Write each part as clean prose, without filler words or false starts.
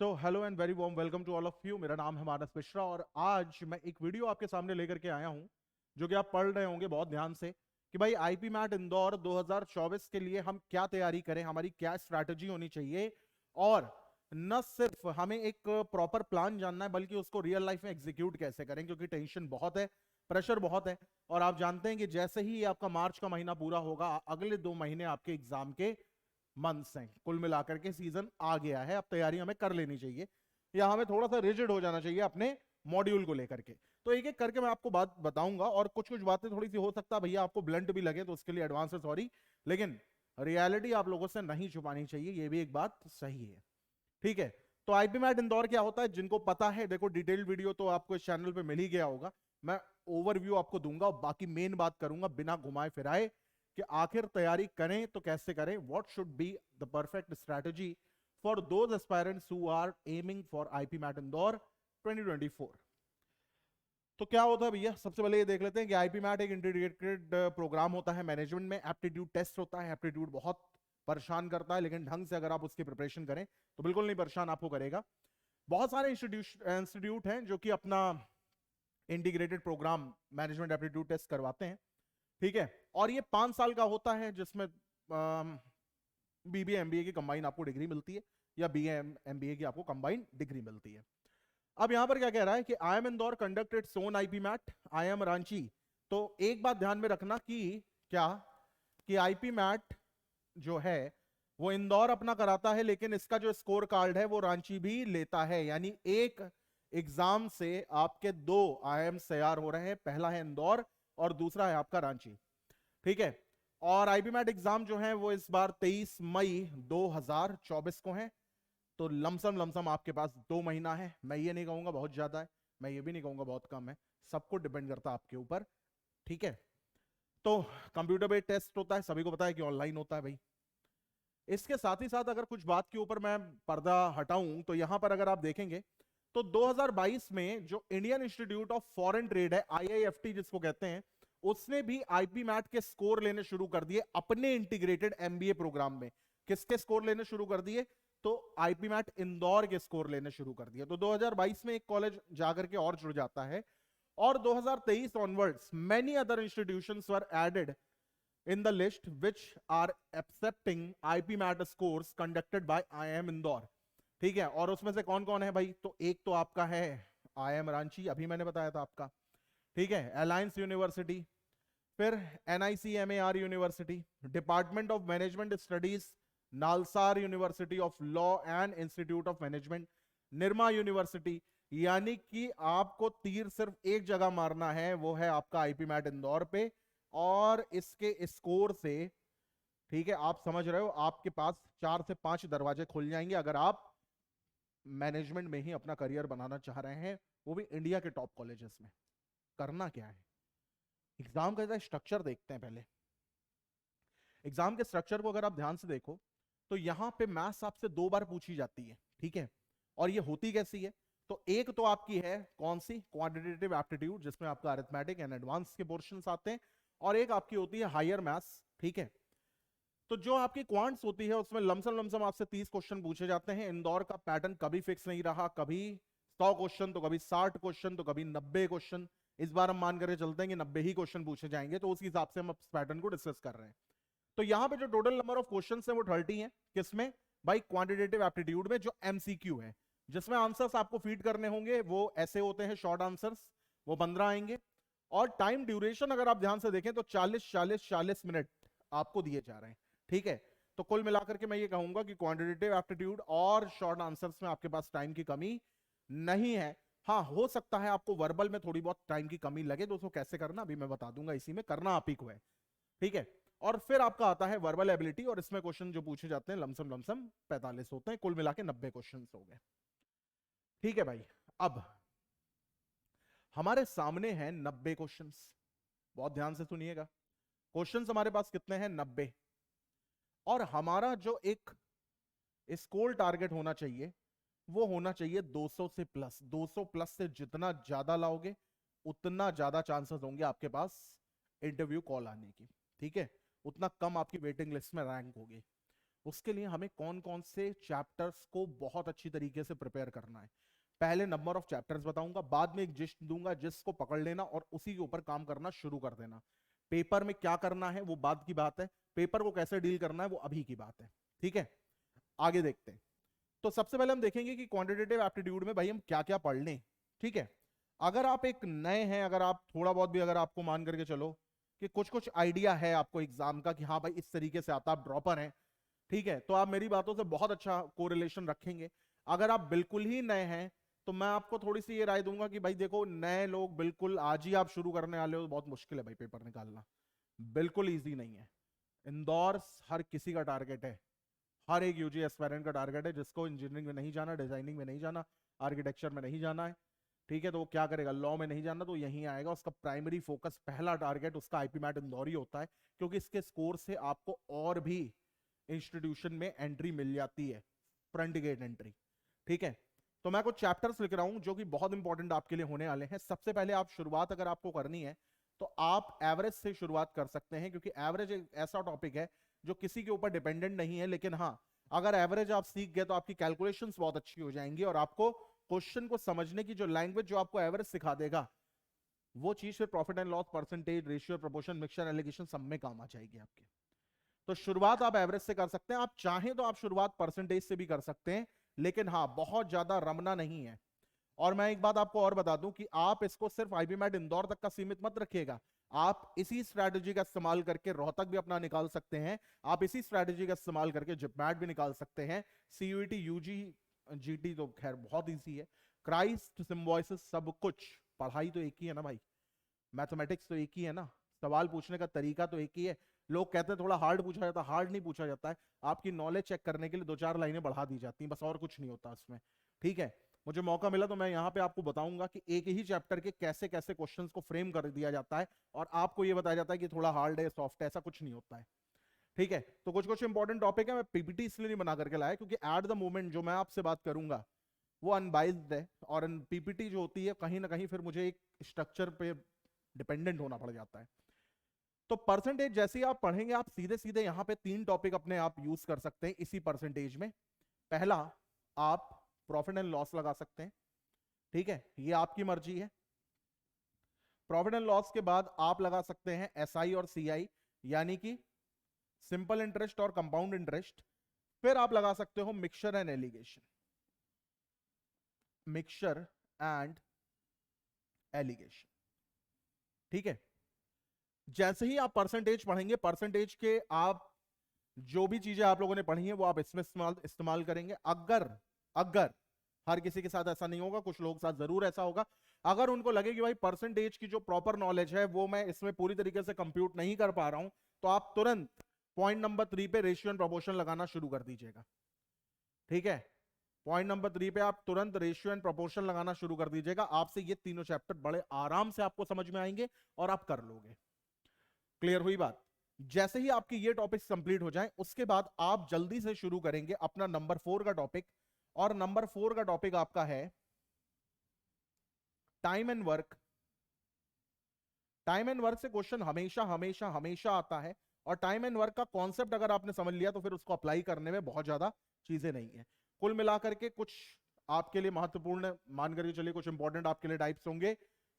तो hello and very warm welcome to all of you. मेरा नाम है मानस मिश्रा और आज मैं एक वीडियो आपके सामने लेकर के आया हूं जो कि आप पढ़ रहे होंगे बहुत ध्यान से कि भाई आईपी मैट इंदौर 2024 के लिए हम क्या तैयारी करें, हमारी क्या स्ट्रैटेजी होनी चाहिए। और न सिर्फ हमें एक प्रॉपर प्लान जानना है बल्कि उसको रियल लाइफ में एग्जीक्यूट कैसे करें, क्योंकि टेंशन बहुत है, प्रेशर बहुत है। और आप जानते हैं कि जैसे ही आपका मार्च का महीना पूरा होगा, अगले 2 महीने आपके एग्जाम के मंथ्स हैं। कुल मिलाकर के सीजन आ गया है, अब तैयारी हमें कर लेनी चाहिए या हमें थोड़ा सा रिजिड हो जाना चाहिए अपने मॉड्यूल को लेकर के। तो एक एक करके मैं आपको बात बताऊंगा और कुछ कुछ बातें थोड़ी सी हो सकता है भैया आपको ब्लंट भी लगे, तो उसके लिए एडवांस से सॉरी, लेकिन रियलिटी आप लोगों से नहीं छुपानी चाहिए, ये भी एक बात सही है। ठीक है, तो आईपी मैट इंदौर क्या होता है जिनको पता है, देखो डिटेल्ड वीडियो तो आपको इस चैनल पे मिल ही गया होगा। मैं ओवरव्यू आपको दूंगा और बाकी मेन बात करूंगा बिना घुमाए फिराए कि आखिर तैयारी करें तो कैसे करें, what should be the perfect strategy for those aspirants who are aiming for IP MAT Indore 2024। तो क्या होता है भैया, सबसे पहले ये देख लेते हैं कि आईपी मैट एक इंटीग्रेटेड प्रोग्राम होता है। मैनेजमेंट में एप्टीट्यूड टेस्ट होता है। एप्टीट्यूड बहुत परेशान करता है, लेकिन ढंग से अगर आप उसकी प्रिपरेशन करें तो बिल्कुल नहीं परेशान आपको करेगा। बहुत सारे इंस्टीट्यूट हैं जो कि अपना integrated programme management aptitude test करवाते हैं। ठीक है, और ये 5 साल का होता है जिसमें बीबीए एमबीए की कंबाइन आपको डिग्री मिलती है या बीए एमबीए की आपको कंबाइन डिग्री मिलती है। अब यहां पर क्या कह रहा है कि आई एम इंदौर कंडक्टेड सोन IP MAT, I M Ranchi. तो एक बात ध्यान में रखना कि क्या कि आईपी मैट जो है वो इंदौर अपना कराता है, लेकिन इसका जो स्कोर कार्ड है वो रांची भी लेता है। यानी एक एग्जाम से आपके 2 IIMs तैयार हो रहे हैं, पहला है इंदौर और दूसरा है आपका रांची। ठीक है, और आईपी मैट एग्जाम जो है वो इस बार 23 मई 2024 को है। तो लमसम लमसम आपके पास 2 महीना है। मैं ये नहीं कहूंगा बहुत ज्यादा है, मैं ये भी नहीं कहूंगा बहुत कम है, सबको डिपेंड करता है आपके ऊपर। ठीक है, तो कंप्यूटर बेस्ड टेस्ट होता है, सभी को पता है कि ऑनलाइन होता है भाई। इसके साथ ही साथ अगर कुछ बात के ऊपर मैं पर्दा हटाऊं तो यहां पर अगर आप देखेंगे तो 2022 में जो Indian institute of foreign trade है, आईआईएफटी जिसको कहते हैं, उसने भी आईपी मैट के स्कोर लेने शुरू कर दिए अपने इंटीग्रेटेड एमबीए प्रोग्राम में। किसके स्कोर लेने शुरू कर दिए? तो आईपी मैट इंदौर के स्कोर लेने शुरू कर दिए। तो 2022 में एक कॉलेज जाकर के और जुड़ जाता है और 2023 onwards many other institutions were added in the list which are accepting IP MAT scores conducted by IIM Indore. ठीक है, और उसमें से कौन कौन है भाई? तो एक तो आपका है IIM रांची, अभी मैंने बताया था आपका। ठीक है, अलायंस यूनिवर्सिटी, फिर NICMAR university, department of management studies NALSAR university of law and institute of management, Nirma university. यानी कि आपको तीर सिर्फ एक जगह मारना है, वो है आपका आईपी मैट इंदौर पे। और इसके स्कोर से, ठीक है, आप समझ रहे हो, आपके पास 4 से 5 दरवाजे खुल जाएंगे अगर आप मैनेजमेंट में ही अपना करियर बनाना चाह रहे हैं, वो भी इंडिया के टॉप कॉलेजेस में। करना क्या है, एग्जाम का स्ट्रक्चर देखते हैं पहले। एग्जाम के स्ट्रक्चर को अगर आप ध्यान से देखो तो यहां पे मैथ्स आपसे 2 बार पूछी जाती है। ठीक है, और ये होती कैसी है? तो एक तो आपकी है कौन सी, क्वांटिटेटिव एप्टीट्यूड, जिसमें आपका अरिथमेटिक एंड एडवांस के पोर्शंस आते हैं, और एक आपकी होती है हायर मैथ्स। ठीक है, तो जो आपकी क्वांट्स होती है उसमें लमसम लमसम आपसे 30 क्वेश्चन पूछे जाते हैं। इंदौर का पैटर्न कभी फिक्स नहीं रहा, कभी 100 क्वेश्चन तो कभी 60 क्वेश्चन तो कभी 90 क्वेश्चन। इस बार हम मान करके चलते हैं कि 90 ही क्वेश्चन पूछे जाएंगे, तो उस हिसाब से हम इस पैटर्न को डिस्कस कर रहे हैं। तो यहां पे जो टोटल नंबर ऑफ क्वेश्चंस है वो 30 है। किसमें भाई? क्वांटिटेटिव एप्टीट्यूड में, जो एमसीक्यू है, जिसमें आंसर्स आपको फीड करने होंगे, वो ऐसे होते हैं शॉर्ट आंसर्स, वो 15 आएंगे। और टाइम ड्यूरेशन अगर आप ध्यान से देखें तो 40 मिनट आपको दिए जा रहे हैं। ठीक है, तो कुल मिलाकर के मैं ये कहूंगा कि क्वांटिटेटिव एप्टीट्यूड और शॉर्ट आंसर्स में आपके पास टाइम की कमी नहीं है। हाँ, हो सकता है आपको वर्बल में थोड़ी बहुत टाइम की कमी लगे, तो उसको कैसे करना अभी मैं बता दूंगा, इसी में करना आप ही को है। ठीक है, और फिर आपका आता है वर्बल एबिलिटी, और इसमें क्वेश्चन जो पूछे जाते हैं लमसम लमसम 45 होते हैं, कुल मिला के 90 क्वेश्चन हो गए। ठीक है भाई, अब हमारे सामने हैं 90 क्वेश्चंस। बहुत ध्यान से सुनिएगा, क्वेश्चंस हमारे पास कितने हैं? 90। और हमारा जो एक स्कोर टारगेट होना चाहिए वो होना चाहिए 200 से प्लस। 200 प्लस से जितना ज्यादा लाओगे उतना ज्यादा चांसेस होंगे आपके पास इंटरव्यू कॉल आने की। ठीक है, उतना कम आपकी वेटिंग लिस्ट में रैंक होगी। उसके लिए हमें कौन कौन से चैप्टर्स को बहुत अच्छी तरीके से प्रिपेयर करना है। पहले नंबर ऑफ चैप्टर्स बताऊंगा, बाद में एक जिस्ट दूंगा जिसको पकड़ लेना और उसी के ऊपर काम करना शुरू कर देना। पेपर में क्या करना है वो बाद की बात है, पेपर को कैसे डील करना है वो अभी की बात है। ठीक है, आगे देखते हैं। तो सबसे पहले हम देखेंगे कि क्वांटिटेटिव एप्टीट्यूड में भाई हम क्या क्या पढ़ लें। ठीक है, अगर आप एक नए हैं, अगर आप थोड़ा बहुत भी अगर आपको मान करके चलो कि कुछ कुछ आइडिया है आपको एग्जाम का कि हाँ भाई इस तरीके से आता, आप ड्रॉपर हैं, ठीक है, तो आप मेरी बातों से बहुत अच्छा कोरिलेशन रखेंगे। अगर आप बिल्कुल ही नए हैं तो मैं आपको थोड़ी सी ये राय दूंगा कि भाई देखो, नए लोग बिल्कुल आज ही आप शुरू करने वाले हो, बहुत मुश्किल है भाई पेपर निकालना, बिल्कुल ईजी नहीं है। इंदौर हर किसी का टारगेट है, हर एक यूजी एस्पायरेंट का टारगेट है, जिसको इंजीनियरिंग में नहीं जाना, डिजाइनिंग में नहीं जाना, आर्किटेक्चर में नहीं जाना है, ठीक है, तो वो क्या करेगा, लॉ में नहीं जाना तो यहीं आएगा। उसका प्राइमरी फोकस, पहला टारगेट उसका आईपी मैट इंदौर ही होता है, क्योंकि इसके स्कोर से आपको और भी इंस्टीट्यूशन में एंट्री मिल जाती है, फ्रंट गेट एंट्री। ठीक है, तो मैं कुछ चैप्टर्स लिख रहा हूं जो कि बहुत इंपॉर्टेंट आपके लिए होने वाले हैं। सबसे पहले आप शुरुआत अगर आपको करनी है तो आप एवरेज से शुरुआत कर सकते हैं, क्योंकि एवरेज एक ऐसा टॉपिक है जो किसी के ऊपर डिपेंडेंट नहीं है, लेकिन हाँ, अगर एवरेज आप सीख गए तो आपकी कैलकुलेशंस बहुत अच्छी हो जाएंगी और आपको क्वेश्चन को समझने की जो लैंग्वेज जो आपको एवरेज सिखा देगा, वो चीज फिर profit and loss, percentage, ratio, proportion, mixture, alligation सब में काम आ जाएगी आपके। तो शुरुआत आप एवरेज से कर सकते हैं, आप चाहें तो आप शुरुआत परसेंटेज से भी कर सकते हैं, लेकिन हाँ बहुत ज्यादा रमना नहीं है। और मैं एक बात आपको और बता दूं कि आप इसको सिर्फ आईबी मैट इंदौर तक का सीमित मत रखिएगा, आप इसी स्ट्रैटेजी का इस्तेमाल करके रोहतक भी अपना निकाल सकते हैं, आप इसी स्ट्रैटेजी का इस्तेमाल करके जिपमैट भी निकाल सकते हैं, सीयूईटी, यूजी, जीटी तो खैर बहुत इजी है, क्राइस्ट, सिम्बॉयसिस, सब कुछ। पढ़ाई तो एक ही है ना भाई, मैथमेटिक्स तो एक ही है ना, सवाल पूछने का तरीका तो एक ही है। लोग कहते हैं थोड़ा हार्ड पूछा जाता है, हार्ड नहीं पूछा जाता है, आपकी नॉलेज चेक करने के लिए दो चार लाइनें बढ़ा दी जाती हैं, बस और कुछ नहीं होता इसमें। ठीक है, मुझे मौका मिला तो मैं यहाँ पे आपको बताऊंगा कि एक ही चैप्टर के कैसे कैसे क्वेश्चंस को फ्रेम कर दिया जाता है और आपको ये बताया जाता है कि थोड़ा हार्ड है, सॉफ्ट है, ऐसा कुछ नहीं होता है। ठीक है, तो कुछ कुछ इंपॉर्टेंट टॉपिक है, मैं पीपीटी इसलिए नहीं बना करके लाया क्योंकि एट द मोमेंट जो मैं आपसे बात करूंगा वो अनबाइज्ड है, और पीपीटी जो होती है कहीं ना कहीं फिर मुझे एक स्ट्रक्चर पे डिपेंडेंट होना पड़ जाता है। तो परसेंटेज जैसे ही आप पढ़ेंगे, आप सीधे सीधे यहां पे तीन टॉपिक अपने आप यूज कर सकते हैं इसी परसेंटेज में। पहला, आप प्रॉफिट एंड लॉस लगा सकते हैं, ठीक है, ये आपकी मर्जी है। प्रॉफिट एंड लॉस के बाद आप लगा सकते हैं एसआई और सीआई, यानी कि सिंपल इंटरेस्ट और कंपाउंड इंटरेस्ट। फिर आप लगा सकते हो mixture and allegation, mixture and allegation. ठीक है, जैसे ही आप परसेंटेज पढ़ेंगे, परसेंटेज के आप जो भी चीजें आप लोगों ने पढ़ी हैं वो आप इसमें इस्तेमाल करेंगे। अगर अगर हर किसी के साथ ऐसा नहीं होगा, कुछ लोगों के साथ जरूर ऐसा होगा, अगर उनको लगे कि भाई परसेंटेज की जो प्रॉपर नॉलेज है वो मैं इसमें पूरी तरीके से कंप्यूट नहीं कर पा रहा हूं, तो आप तुरंत पॉइंट नंबर 3 पे रेशियो एंड प्रोपोर्शन लगाना शुरू कर दीजिएगा। ठीक है, पॉइंट नंबर 3 पे आप तुरंत रेशियो एंड प्रोपोर्शन लगाना शुरू कर दीजिएगा, आपसे ये तीनों चैप्टर बड़े आराम से आपको समझ में आएंगे और आप कर लोगे। क्लियर हुई बात? जैसे ही आपकी ये टॉपिक्स कंप्लीट हो जाए उसके बाद आप जल्दी से शुरू करेंगे अपना नंबर 4 का टॉपिक, और नंबर 4 का टॉपिक आपका है time and work. Time and work से क्वेश्चन हमेशा हमेशा हमेशा आता है, और टाइम एंड वर्क का कॉन्सेप्ट अगर आपने समझ लिया तो फिर उसको अप्लाई करने में बहुत ज्यादा चीजें नहीं है। कुल मिलाकर के कुछ आपके लिए महत्वपूर्ण मान करके चलिए, कुछ इंपॉर्टेंट आपके लिए टाइप्स होंगे,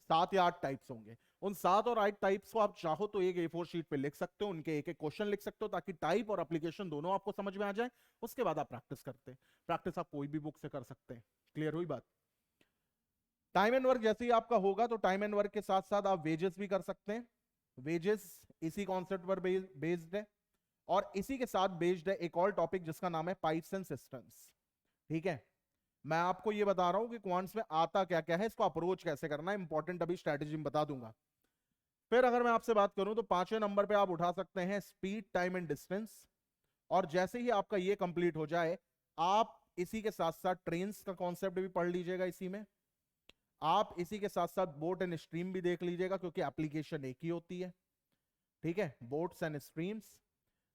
7 या 8 टाइप्स होंगे। उन 7 और 8 टाइप्स को आप चाहो तो एक A4 शीट पे लिख सकते हो, उनके एक एक क्वेश्चन लिख सकते हो, ताकि टाइप और एप्लीकेशन दोनों आपको समझ में आ जाए। उसके बाद आप प्रैक्टिस करते हैं, प्रैक्टिस आप कोई भी बुक से कर सकते हैं। क्लियर हुई बात? टाइम एंड वर्क जैसे ही आपका होगा तो टाइम एंड वर्क के साथ साथ आप वेजेस भी कर सकते हैं, वेजेस इसी कॉन्सेप्ट पर बेस्ड है। और इसी के साथ बेस्ड है एक और टॉपिक जिसका नाम है पाइप्स एंड सिस्टम्स। ठीक है, मैं आपको ये बता रहा हूं कि क्वांट्स में आता क्या क्या है, इसको अप्रोच कैसे करना है, इंपॉर्टेंट अभी स्ट्रेटेजी में बता दूंगा। फिर अगर मैं आपसे बात करूं तो 5वें नंबर पे आप उठा सकते हैं स्पीड, टाइम एंड डिस्टेंस। और जैसे ही आपका ये कंप्लीट हो जाए, आप इसी के साथ साथ ट्रेन्स का कॉन्सेप्ट भी पढ़ लीजिएगा इसी में। आप इसी के साथ साथ बोट एंड स्ट्रीम भी देख लीजिएगा, क्योंकि एप्लीकेशन एक ही होती है। ठीक है, बोट्स एंड स्ट्रीम्स।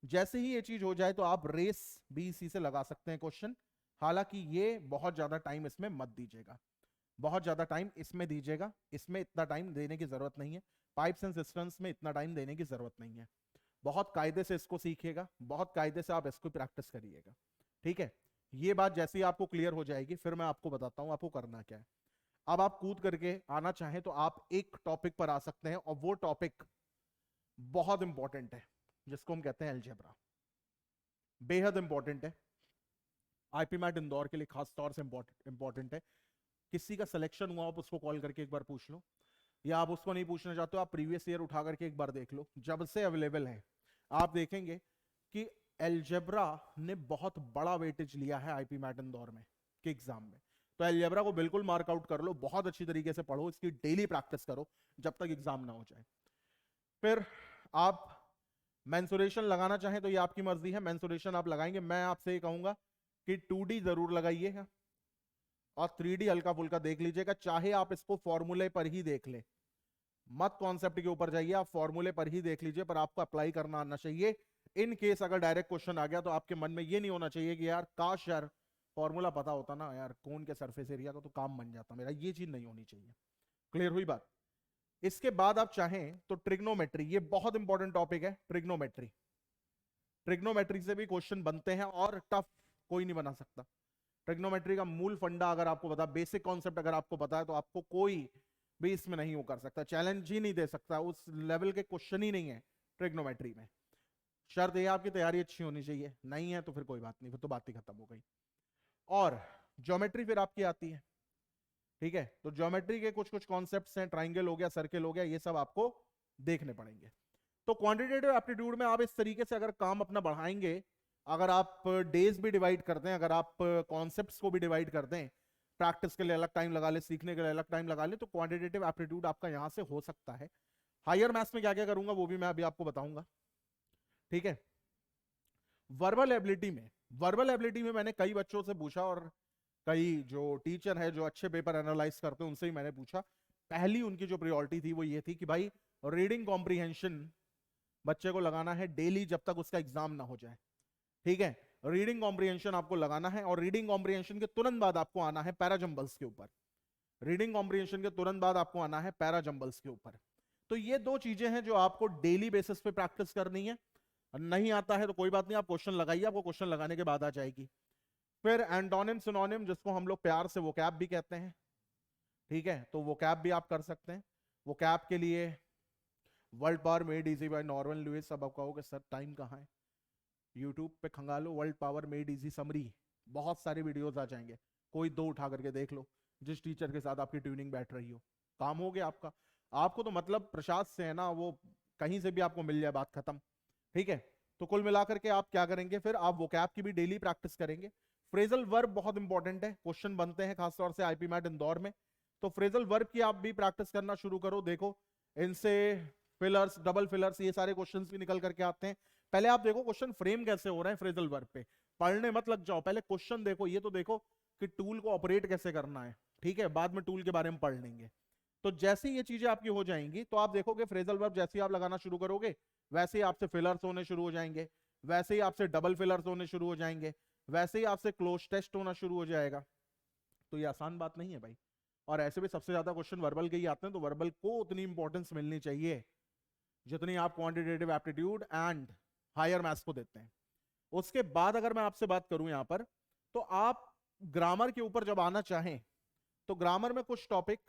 जैसे ही ये चीज हो जाए तो आप रेस भी इसी से लगा सकते हैं क्वेश्चन। हालांकि ये बहुत ज्यादा टाइम इसमें मत दीजिएगा, बहुत ज्यादा टाइम इसमें दीजिएगा, इसमें इतना टाइम देने की जरूरत नहीं है, पाइप्स एंड सिस्टम्स में इतना टाइम देने की जरूरत नहीं है। बहुत कायदे से इसको सीखिएगा, बहुत कायदे से आप इसको प्रैक्टिस करिएगा, ठीक है। ये बात जैसे ही आपको क्लियर हो जाएगी फिर मैं आपको बताता हूं आपको करना क्या है। अब आप कूद करके आना चाहें तो आप एक टॉपिक पर आ सकते हैं, और वो टॉपिक बहुत इंपॉर्टेंट है जिसको हम कहते हैं अलजेब्रा। बेहद इंपॉर्टेंट है, आईपीमैट इंदौर के लिए खास तौर से इंपॉर्टेंट है। किसी का सिलेक्शन हुआ आप उसको कॉल करके एक बार पूछ लो, या आप उसको नहीं पूछना चाहते हो आप प्रीवियस ईयर उठा करके एक बार देख लो, जब से अवेलेबल है आप देखेंगे कि अलजेब्रा ने बहुत बड़ा वेटेज लिया है आईपीमैट इंदौर में के एग्जाम में। तो अलजेब्रा को बिल्कुल मार्कआउट कर लो, बहुत अच्छी तरीके से पढ़ो, इसकी डेली प्रैक्टिस करो जब तक एग्जाम ना हो जाए। फिर आप मेंसुरेशन लगाना चाहें तो ये आपकी मर्जी है, मेंसुरेशन आप लगाएंगे। मैं आपसे ये कहूंगा कि 2D जरूर लगाइएगा और 3D हल्का फुल्का देख लीजिएगा, चाहे आप इसको फॉर्मूले पर ही देख ले, मत कॉन्सेप्ट के ऊपर जाइए, आप फॉर्मूले पर ही देख लीजिए, पर आपको अप्लाई करना आना चाहिए। इन केस अगर डायरेक्ट क्वेश्चन आ गया तो आपके मन में ये नहीं होना चाहिए कि यार काश यार फॉर्मूला पता होता ना यार कोन के सरफेस एरिया का तो काम बन जाता मेरा, ये चीज नहीं होनी चाहिए। क्लियर हुई बात? इसके बाद आप चाहें तो ट्रिग्नोमेट्री, ये बहुत इंपॉर्टेंट टॉपिक है। ट्रिग्नोमेट्री, ट्रिग्नोमेट्री से भी क्वेश्चन बनते हैं और टफ कोई नहीं बना सकता। ट्रिग्नोमेट्री का मूल फंडा अगर आपको पता, बेसिक कॉन्सेप्ट अगर आपको पता है तो आपको कोई भी इसमें नहीं वो कर सकता, चैलेंज ही नहीं दे सकता, उस लेवल के क्वेश्चन ही नहीं है ट्रिग्नोमेट्री में। शर्त ये आपकी तैयारी अच्छी होनी चाहिए, नहीं है तो फिर कोई बात नहीं, फिर तो बात ही खत्म हो गई। और ज्योमेट्री फिर आपकी आती है, ठीक है। तो ज्योमेट्री के कुछ कुछ कॉन्सेप्ट्स हैं, ट्राइंगल हो गया, सर्किल हो गया, ये सब आपको देखने पड़ेंगे। तो क्वांटिटेटिव एप्टीट्यूड में आप इस तरीके से अगर काम अपना बढ़ाएंगे, अगर आप डेज भी डिवाइड कर दें, अगर आप कॉन्सेप्ट्स को भी डिवाइड कर दें, प्रैक्टिस के लिए अलग टाइम लगा ले, सीखने के लिए अलग टाइम लगा ले, तो क्वांटिटेटिव एप्टीट्यूड आपका यहां से हो सकता है। हायर मैथ्स में क्या क्या करूंगा वो भी मैं अभी आपको बताऊंगा, ठीक है। वर्बल एबिलिटी में, वर्बल एबिलिटी में मैंने कई बच्चों से पूछा और कई जो टीचर है जो अच्छे पेपर एनालाइज करते हैं उनसे ही मैंने पूछा। पहली उनकी जो प्रायोरिटी थी वो ये थी कि भाई रीडिंग कॉम्प्रीहेंशन बच्चे को लगाना है डेली जब तक उसका एग्जाम ना हो जाए, ठीक है। रीडिंग कॉम्प्रीहेंशन आपको लगाना है, और रीडिंग कॉम्प्रीहेंशन के तुरंत बाद आपको आना है पैराजंबल्स के ऊपर। रीडिंग कॉम्प्रीहेंशन के तुरंत बाद आपको आना है पैराजंबल्स के ऊपर। तो ये दो चीजें हैं जो आपको डेली बेसिस पे प्रैक्टिस करनी है। नहीं आता है तो कोई बात नहीं, आप क्वेश्चन लगाइए, आपको क्वेश्चन लगाने के बाद आ जाएगी। फिर एंटोनिम सिनोनिम, जिसको हम लोग प्यार से वोकैब भी कहते हैं, ठीक है, तो वोकैब भी आप कर सकते हैं। वोकैब के लिए world power made easy by Norman Lewis. अब आप कहोगे सर टाइम कहाँ है, यूट्यूब पे खंगालो world power made easy summary, बहुत सारे वीडियोस आ जाएंगे, कोई दो उठा करके देख लो, जिस टीचर के साथ आपकी ट्यूनिंग बैठ रही हो, काम हो गया आपका। आपको तो मतलब प्रसाद से है ना, वो कहीं से भी आपको मिल जाए, बात खत्म, ठीक है। तो कुल मिलाकर के आप क्या करेंगे, फिर आप वोकैब की भी डेली प्रैक्टिस करेंगे। फ्रेजल वर्ब बहुत इंपॉर्टेंट है, क्वेश्चन बनते हैं खासतौर से आईपीमैट इंदौर में, तो फ्रेजल वर्ब की आप भी प्रैक्टिस करना शुरू करो। देखो इनसे फिलर्स, डबल फिलर्स, ये सारे क्वेश्चंस भी निकल करके आते हैं। पहले आप देखो क्वेश्चन फ्रेम कैसे हो रहे हैं फ्रेजल वर्ब पे, पढ़ने मत लग जाओ, पहले क्वेश्चन देखो, ये तो देखो कि टूल को ऑपरेट कैसे करना है, ठीक है, बाद में टूल के बारे में पढ़ लेंगे। तो जैसे ये चीजें आपकी हो जाएंगी तो आप देखोगे फ्रेजल वर्ब जैसे ही आप लगाना शुरू करोगे वैसे ही आपसे फिलर्स होने शुरू हो जाएंगे, वैसे ही आपसे डबल फिलर्स होने शुरू हो जाएंगे, वैसे ही आपसे क्लोज टेस्ट होना शुरू हो जाएगा। तो ये आसान बात नहीं है भाई, और ऐसे भी सबसे ज्यादा क्वेश्चन वर्बल के ही आते हैं, तो वर्बल को उतनी इंपॉर्टेंस मिलनी चाहिए जितनी आप quantitative aptitude and higher maths को देते हैं। उसके बाद अगर मैं आपसे बात करूं यहां पर, तो आप ग्रामर के ऊपर जब आना चाहें तो ग्रामर में कुछ टॉपिक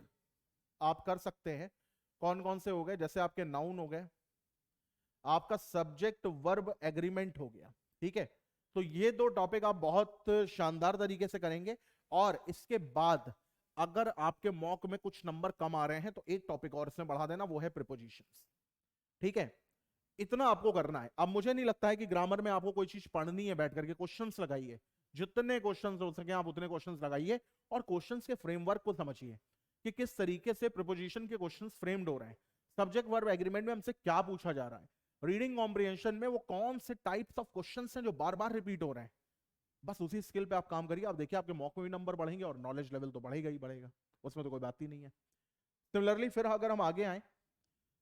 आप कर सकते हैं। कौन कौन से हो गए, जैसे आपके नाउन हो गए, आपका सब्जेक्ट वर्ब एग्रीमेंट हो गया, ठीक है। तो ये दो टॉपिक आप बहुत शानदार तरीके से करेंगे। और इसके बाद अगर आपके मॉक में कुछ नंबर कम आ रहे हैं तो एक टॉपिक और इसमें बढ़ा देना, वो है प्रीपोजिशंस, ठीक है। इतना आपको करना है। अब मुझे नहीं लगता है कि ग्रामर में आपको कोई चीज पढ़नी है, बैठ करके क्वेश्चंस लगाइए, जितने क्वेश्चंस हो सके आप उतने क्वेश्चंस लगाइए, और क्वेश्चंस के फ्रेमवर्क को समझिए कि किस तरीके से प्रीपोजिशन के क्वेश्चंस फ्रेम्ड हो रहे हैं, सब्जेक्ट वर्ब एग्रीमेंट में हमसे क्या पूछा जा रहा है, रीडिंग कॉम्प्रिहेंशन में वो कौन से टाइप्स ऑफ क्वेश्चंस हैं जो बार बार रिपीट हो रहे हैं। बस उसी स्किल पे आप काम करिए, आप देखिए आपके मॉक में भी नंबर बढ़ेंगे और नॉलेज लेवल तो बढ़ेगा ही बढ़ेगा, उसमें तो कोई बात ही नहीं है। सिमिलरली फिर अगर हम आगे आए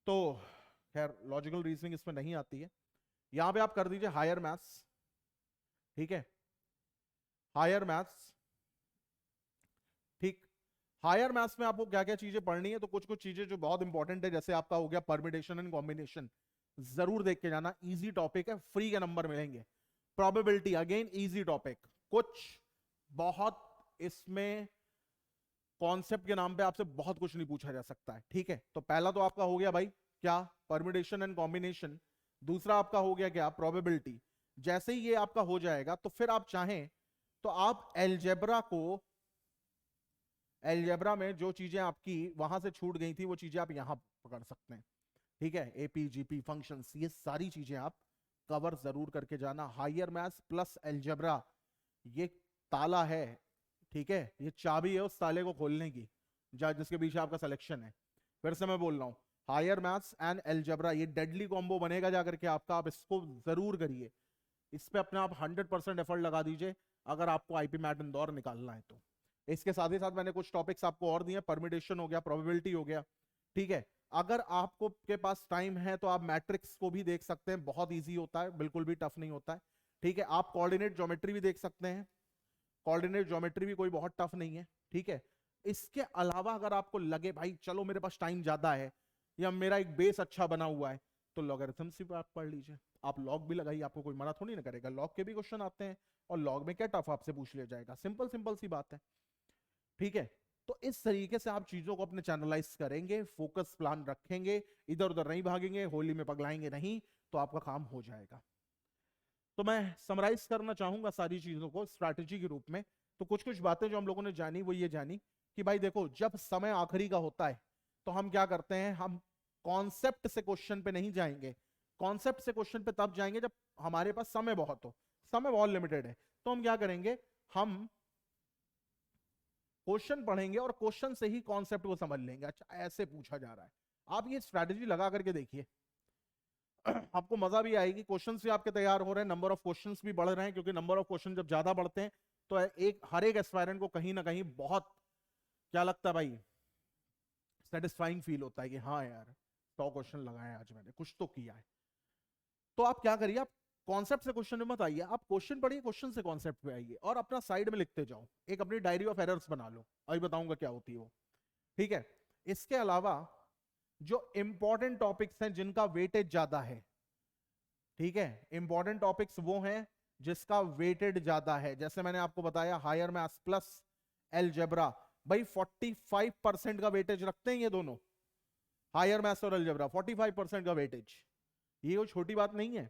तो खैर लॉजिकल रीजनिंग इसमें नहीं आती है, यहां पे आप कर दीजिए हायर मैथ्स, ठीक है, हायर मैथ्स, ठीक। हायर मैथ्स में आपको क्या क्या चीजें पढ़नी है, तो कुछ कुछ चीजें जो बहुत इंपॉर्टेंट है, जैसे आपका हो गया परमिटेशन एंड कॉम्बिनेशन, जरूर देख के जाना, इजी टॉपिक है, फ्री के नंबर मिलेंगे। प्रोबेबिलिटी अगेन इजी टॉपिक, कुछ बहुत इसमें कॉन्सेप्ट के नाम पे आपसे बहुत कुछ नहीं पूछा जा सकता है, ठीक है। तो पहला तो आपका हो गया भाई क्या, परम्यूटेशन एंड कॉम्बिनेशन। दूसरा आपका हो गया क्या, प्रोबेबिलिटी। जैसे ही ये आपका हो जाएगा तो फिर आप चाहें तो आप एलजेब्रा को, एलजेब्रा में जो चीजें आपकी वहां से छूट गई थी वो चीजें आप यहां पकड़ सकते हैं, ठीक है। एपी जीपी फंक्शंस, ये सारी चीजें आप कवर जरूर करके जाना। हायर मैथ्स प्लस एलजेब्रा ये ताला है, ठीक है, ये चाबी है उस ताले को खोलने की, जिसके पीछे आपका सिलेक्शन है। फिर से मैं बोल रहा हूं, हायर मैथ्स एंड एलजेब्रा ये डेडली कॉम्बो बनेगा जाकर के आपका, आप इसको जरूर करिए, इस पे अपने आप 100% एफर्ट लगा दीजिए अगर आपको आईपी मैट इंदौर निकालना है तो। इसके साथ ही साथ मैंने कुछ टॉपिक्स आपको और दिए, परमिटेशन हो गया, प्रोबेबिलिटी हो गया, ठीक है। अगर आपको के पास टाइम है तो आप मैट्रिक्स को भी देख सकते हैं, बहुत इजी होता है, बिल्कुल भी टफ नहीं होता है, ठीक है। आप कोऑर्डिनेट ज्योमेट्री भी देख सकते हैं, कोऑर्डिनेट ज्योमेट्री भी कोई बहुत टफ नहीं है, ठीक है। इसके अलावा अगर आपको लगे भाई चलो मेरे पास टाइम ज्यादा है या मेरा एक बेस अच्छा बना हुआ है, तो लॉगरिथम से आप पढ़ लीजिए, आप लॉग भी लगाइए, आपको कोई मना थोड़ी ना करेगा, लॉग के भी क्वेश्चन आते हैं और लॉग में क्या टफ आपसे पूछ लिया जाएगा, सिंपल सिंपल सी बात है, ठीक है। तो इस तरीके से आप चीजों को अपने चैनलाइज करेंगे, फोकस प्लान रखेंगे, इधर उधर नहीं भागेंगे, होली में पगलाएंगे नहीं, तो आपका काम हो जाएगा। तो मैं समराइज करना चाहूंगा सारी चीजों को स्ट्रैटेजी के रूप में। तो कुछ कुछ बातें जो हम लोगों ने जानी वो ये जानी कि भाई देखो, जब समय आखिरी का होता है तो हम क्या करते हैं, हम कॉन्सेप्ट से क्वेश्चन पे नहीं जाएंगे, कॉन्सेप्ट से क्वेश्चन पे तब जाएंगे जब हमारे पास समय बहुत हो, समय बहुत लिमिटेड है। तो हम क्या करेंगे, हम क्वेश्चन पढ़ेंगे और क्वेश्चन से ही कॉन्सेप्ट को समझ लेंगे, अच्छा ऐसे पूछा जा रहा है। आप ये स्ट्रैटेजी लगा करके देखिए, आपको मजा भी आएगी, क्वेश्चंस भी आपके तैयार हो रहे हैं, नंबर ऑफ क्वेश्चंस भी बढ़ रहे हैं, क्योंकि नंबर ऑफ क्वेश्चन जब ज्यादा बढ़ते हैं तो हर एक एस्पायरेंट को कहीं ना कहीं बहुत क्या लगता है भाई, सेटिस्फाइंग फील होता है कि हाँ यार 100 क्वेश्चन लगाए आज मैंने, कुछ तो किया है। तो आप क्या करिए, आप कॉन्सेप्ट से क्वेश्चन में मत आइए, आप क्वेश्चन पढ़िए, क्वेश्चन से कॉन्सेप्ट पे आइए और अपना साइड में लिखते जाओ, एक अपनी डायरी ऑफ एरर्स बना लो, अभी बताऊंगा क्या होती है वो, ठीक है। इसके अलावा जो इंपॉर्टेंट टॉपिक्स हैं जिनका वेटेज ज्यादा है, ठीक है, इंपॉर्टेंट टॉपिक्स वो हैं जिसका वेटेड ज्यादा है, जैसे मैंने आपको बताया हायर मैथ्स प्लस एलजेब्रा, भाई 45% का वेटेज रखते हैं ये दोनों, हायर मैथ्स और एलजेब्रा 45% का वेटेज, ये कोई छोटी बात नहीं है।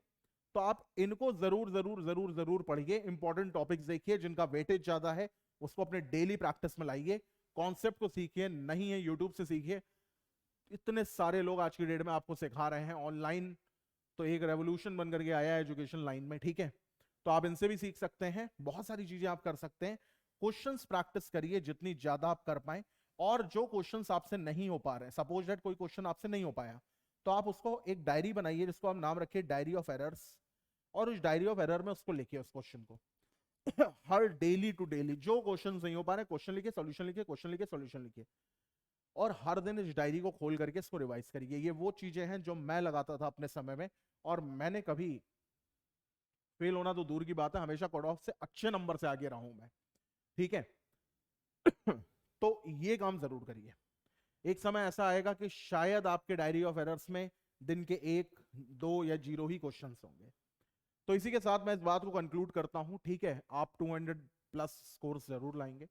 तो आप इनको जरूर जरूर जरूर जरूर पढ़िए, इंपॉर्टेंट टॉपिक्स देखिए जिनका वेटेज ज्यादा है, उसको अपने डेली प्रैक्टिस में लाइए, कॉन्सेप्ट को सीखिए, नहीं है यूट्यूब से सीखिए, इतने सारे लोग आज की डेट में आपको सिखा रहे हैं ऑनलाइन, तो एक रेवोल्यूशन बन करके आया है एजुकेशन लाइन में, ठीक है। तो आप इनसे भी सीख सकते हैं, बहुत सारी चीजें आप कर सकते हैं, क्वेश्चंस प्रैक्टिस करिए जितनी ज्यादा आप कर पाए, और जो क्वेश्चंस आपसे नहीं हो पा रहे हैं, सपोज दैट कोई क्वेश्चन आपसे नहीं हो पाया, तो आप उसको एक डायरी बनाइए जिसको आप नाम रखिए डायरी ऑफ एरर्स, और उस डायरी ऑफ एरर में उसको लिखिए उस क्वेश्चन को हर डेली टू डेली जो क्वेश्चन नहीं हो पा रहे, क्वेश्चन लिखिए, सॉल्यूशन लिखिए, क्वेश्चन लिखिए, सॉल्यूशन लिखिए, और हर दिन इस डायरी को खोल करके इसको रिवाइज करिए। ये वो चीजें हैं जो मैं लगाता था अपने समय में, और मैंने कभी फेल होना तो दूर की बात है, हमेशा कट ऑफ से अच्छे नंबर से आगे रहा हूं मैं, ठीक है। तो ये काम जरूर करिए, एक समय ऐसा आएगा कि शायद आपके डायरी ऑफ एरर्स में दिन के 1, 2 या 0 ही क्वेश्चन होंगे। तो इसी के साथ मैं इस बात को कंक्लूड करता हूं, ठीक है। आप 200 प्लस स्कोर्स जरूर लाएंगे,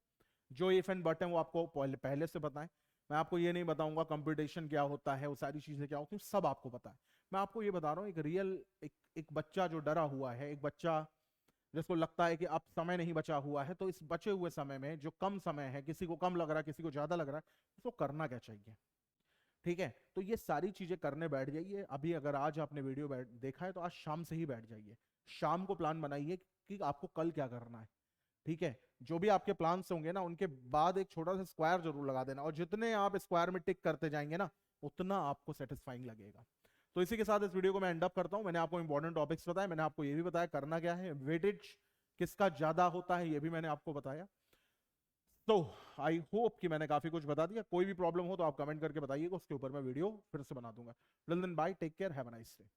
जो इफ एंड बट है वो आपको पहले से बताएं, मैं आपको ये नहीं बताऊंगा कंपटीशन क्या होता है, वो सारी चीजें क्या होती है, सब आपको पता है। मैं आपको ये बता रहा हूँ एक रियल, एक बच्चा जो डरा हुआ है, एक बच्चा जिसको लगता है कि अब समय नहीं बचा हुआ है, तो इस बचे हुए समय में जो कम समय है, किसी को कम लग रहा है, किसी को ज्यादा लग रहा है, उसको करना क्या चाहिए, ठीक है। तो ये सारी चीजें करने बैठ जाइए, अभी अगर आज आपने वीडियो देखा है तो आज शाम से ही बैठ जाइए, शाम को प्लान बनाइए कि आपको कल क्या करना है, ठीक है। जो भी आपके प्लान्स होंगे ना, उनके बाद एक छोटा सा स्क्वायर जरूर लगा देना, और जितने आप स्क्वायर में टिक करते जाएंगे ना, उतना आपको सेटिस्फाइंग लगेगा। तो इसी के साथ इस वीडियो को मैं एंड अप करता हूं। मैंने आपको इंपॉर्टेंट टॉपिक्स बताए, मैंने आपको ये भी बताया करना क्या है, वेटेज किसका ज्यादा होता है ये भी मैंने आपको बताया। तो आई होप कि मैंने काफी कुछ बता दिया, कोई भी प्रॉब्लम हो तो आप कमेंट करके बताइएगा, उसके ऊपर मैं वीडियो फिर से बना दूंगा। Till then bye, take care, have a nice day.